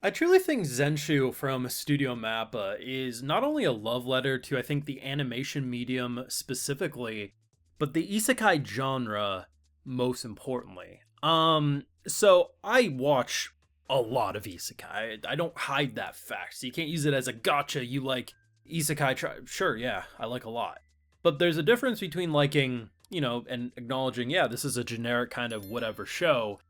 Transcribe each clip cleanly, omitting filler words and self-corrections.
I truly think Zenshu from Studio Mappa is not only a love letter to, I think, the animation medium specifically, but the isekai genre most importantly. So I watch a lot of isekai. I don't hide that fact. So you can't use it as a gotcha. You like isekai? Sure, yeah, I like a lot. But there's a difference between liking, and acknowledging, yeah, this is a generic kind of whatever show,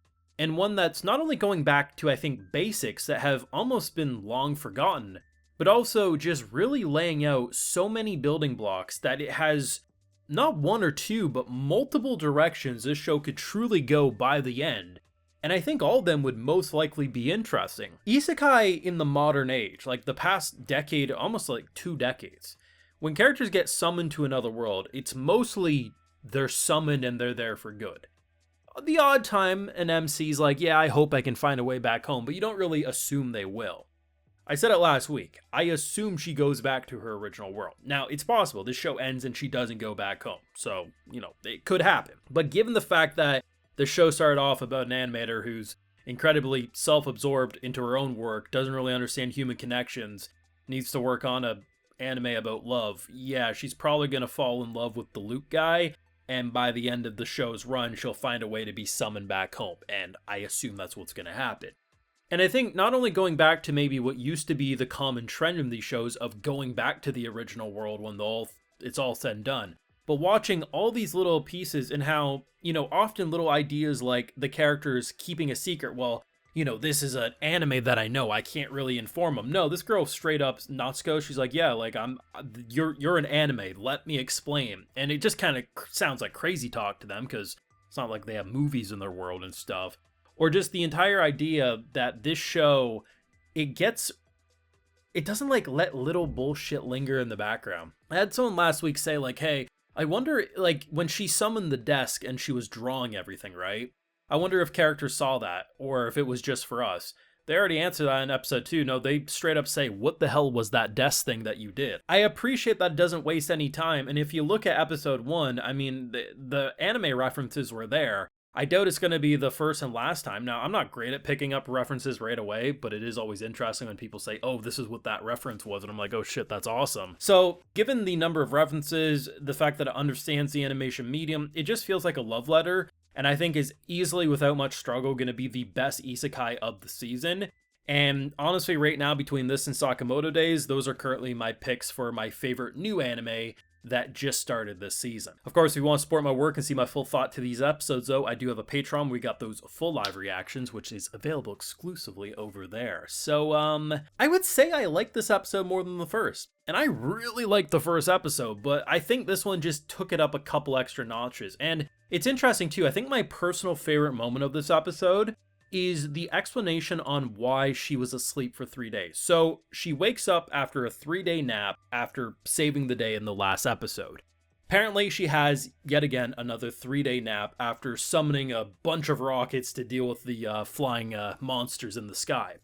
and one that's not only going back to, I think, basics that have almost been long forgotten, but also just really laying out so many building blocks that it has not one or two, but multiple directions this show could truly go by the end. And I think all of them would most likely be interesting. Isekai in the modern age, like the past decade, almost like 2 decades, when characters get summoned to another world, it's mostly they're summoned and they're there for good. The odd time an MC's like, yeah, I hope I can find a way back home, but you don't really assume they will. I said it last week. I assume she goes back to her original world. Now, it's possible this show ends and she doesn't go back home. So, it could happen. But given the fact that the show started off about an animator who's incredibly self-absorbed into her own work, doesn't really understand human connections, needs to work on a anime about love, yeah, she's probably going to fall in love with the Luke guy, and by the end of the show's run, she'll find a way to be summoned back home, and I assume that's what's going to happen. And I think not only going back to maybe what used to be the common trend in these shows of going back to the original world when it's all said and done, but watching all these little pieces and how, often little ideas like the characters keeping a secret, well, this is an anime that I know, I can't really inform them. No, this girl straight up Natsuko, she's like, yeah, like you're an anime, let me explain. And it just kind of sounds like crazy talk to them because it's not like they have movies in their world and stuff. Or just the entire idea that this show, it doesn't like let little bullshit linger in the background. I had someone last week say like, hey, I wonder, like, when she summoned the desk and she was drawing everything, right? I wonder if characters saw that, or if it was just for us. They already answered that in episode 2. No, they straight up say, what the hell was that desk thing that you did? I appreciate that it doesn't waste any time, and if you look at episode 1, I mean, the anime references were there. I doubt it's going to be the first and last time. Now, I'm not great at picking up references right away, but it is always interesting when people say, oh, this is what that reference was, and I'm like, oh shit, that's awesome. So, given the number of references, the fact that it understands the animation medium, it just feels like a love letter, and I think is easily, without much struggle, going to be the best isekai of the season. And honestly, right now, between this and Sakamoto Days, those are currently my picks for my favorite new anime that just started this season. Of course, if you want to support my work and see my full thought to these episodes, though, I do have a Patreon. We got those full live reactions, which is available exclusively over there. So, I would say I like this episode more than the first. And I really liked the first episode, but I think this one just took it up a couple extra notches. And it's interesting, too. I think my personal favorite moment of this episode is the explanation on why she was asleep for 3 days. So she wakes up after a 3-day nap after saving the day in the last episode. Apparently she has yet again another 3-day nap after summoning a bunch of rockets to deal with the flying monsters in the sky.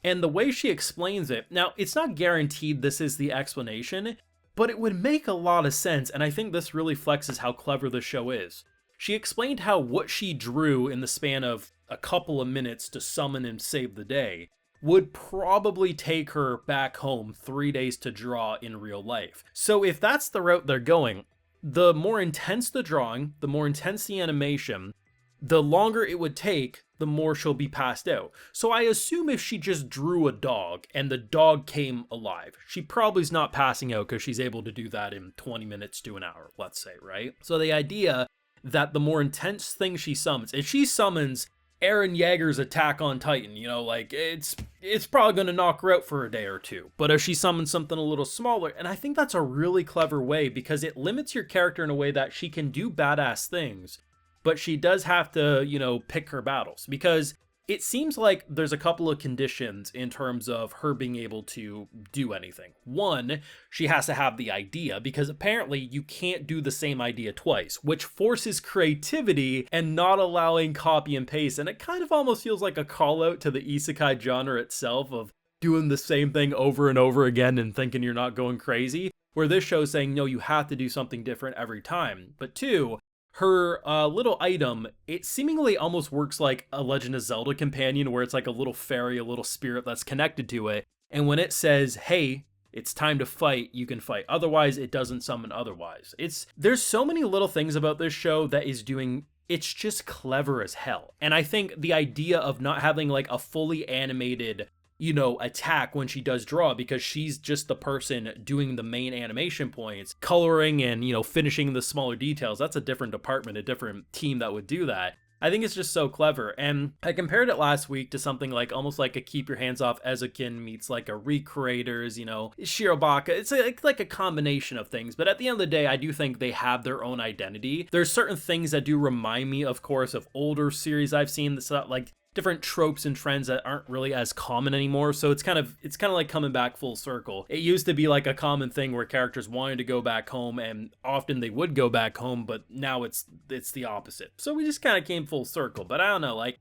And the way she explains it, now it's not guaranteed this is the explanation, but it would make a lot of sense, and I think this really flexes how clever the show is. She explained how what she drew in the span of a couple of minutes to summon and save the day would probably take her back home 3 days to draw in real life. So if that's the route they're going, the more intense the drawing, the more intense the animation, the longer it would take, the more she'll be passed out. So I assume if she just drew a dog and the dog came alive, she probably's not passing out because she's able to do that in 20 minutes to an hour, let's say, right? So the idea that the more intense thing she summons, if she summons Eren Yeager's Attack on Titan, like it's probably going to knock her out for a day or two. But if she summons something a little smaller, and I think that's a really clever way because it limits your character in a way that she can do badass things, but she does have to, pick her battles, because it seems like there's a couple of conditions in terms of her being able to do anything. One, she has to have the idea, because apparently you can't do the same idea twice, which forces creativity and not allowing copy and paste. And it kind of almost feels like a call out to the isekai genre itself of doing the same thing over and over again and thinking you're not going crazy, where this show's saying, no, you have to do something different every time. But two, her little item, it seemingly almost works like a Legend of Zelda Companion, where it's like a little fairy, a little spirit that's connected to it. And when it says, hey, it's time to fight, you can fight. Otherwise, it doesn't summon otherwise. There's so many little things about this show that is doing, it's just clever as hell. And I think the idea of not having like a fully animated, attack when she does draw, because she's just the person doing the main animation points, coloring and, finishing the smaller details. That's a different department, a different team that would do that. I think it's just so clever. And I compared it last week to something like almost like a Keep Your Hands Off Ezekin meets like a Recreators, Shirobaka. It's like a combination of things. But at the end of the day, I do think they have their own identity. There's certain things that do remind me, of course, of older series I've seen that's not like different tropes and trends that aren't really as common anymore. So it's kind of like coming back full circle. It used to be like a common thing where characters wanted to go back home, and often they would go back home, but now it's the opposite. So we just kind of came full circle. But I don't know, like,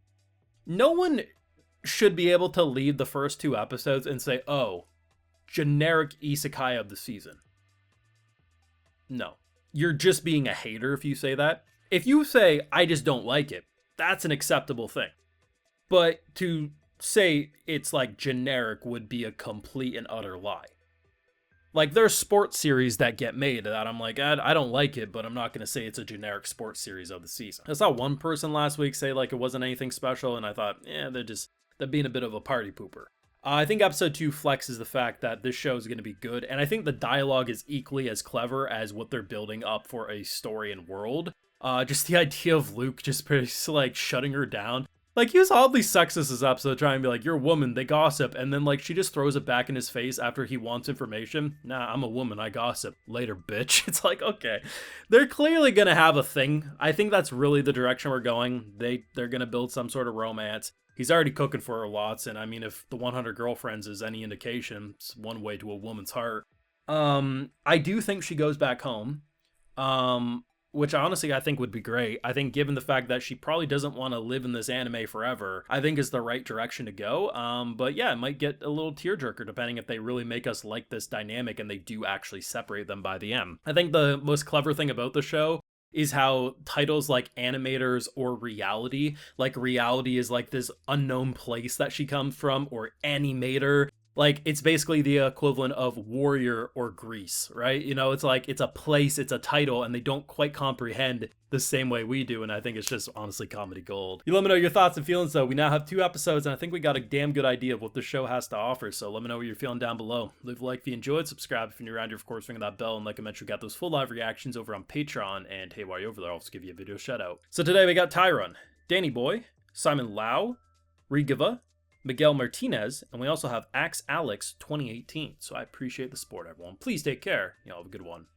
no one should be able to leave the first 2 episodes and say, oh, generic isekai of the season. No. You're just being a hater if you say that. If you say, I just don't like it, that's an acceptable thing. But to say it's like generic would be a complete and utter lie. Like, there's sports series that get made that I'm like, I don't like it, but I'm not going to say it's a generic sports series of the season. I saw one person last week say like it wasn't anything special, and I thought, they're being a bit of a party pooper. I think episode 2 flexes the fact that this show is going to be good, and I think the dialogue is equally as clever as what they're building up for a story and world. Just the idea of Luke just like shutting her down. Like, he was oddly sexist this episode, trying to be like, you're a woman, they gossip, and then, like, she just throws it back in his face after he wants information. Nah, I'm a woman, I gossip. Later, bitch. It's like, okay. They're clearly gonna have a thing. I think that's really the direction we're going. They're gonna build some sort of romance. He's already cooking for her lots, and I mean, if the 100 Girlfriends is any indication, it's one way to a woman's heart. I do think she goes back home. Which honestly I think would be great. I think given the fact that she probably doesn't want to live in this anime forever, I think is the right direction to go. But yeah, it might get a little tearjerker depending if they really make us like this dynamic and they do actually separate them by the end. I think the most clever thing about the show is how titles like Animators or Reality, like Reality is like this unknown place that she comes from, or Animator, like, it's basically the equivalent of Warrior or Grease, right? It's like, it's a place, it's a title, and they don't quite comprehend the same way we do, and I think it's just honestly comedy gold. You let me know your thoughts and feelings, though. We now have 2 episodes, and I think we got a damn good idea of what the show has to offer, so let me know what you're feeling down below. Leave a like if you enjoyed, subscribe if you're new around here, of course, ring that bell, and like I mentioned, we got those full live reactions over on Patreon, and hey, while you're over there, I'll also give you a video shout out. So today we got Tyron, Danny Boy, Simon Lau, Rigiva, Miguel Martinez, and we also have Axe Alex 2018. So I appreciate the support, everyone. Please take care. Have a good one.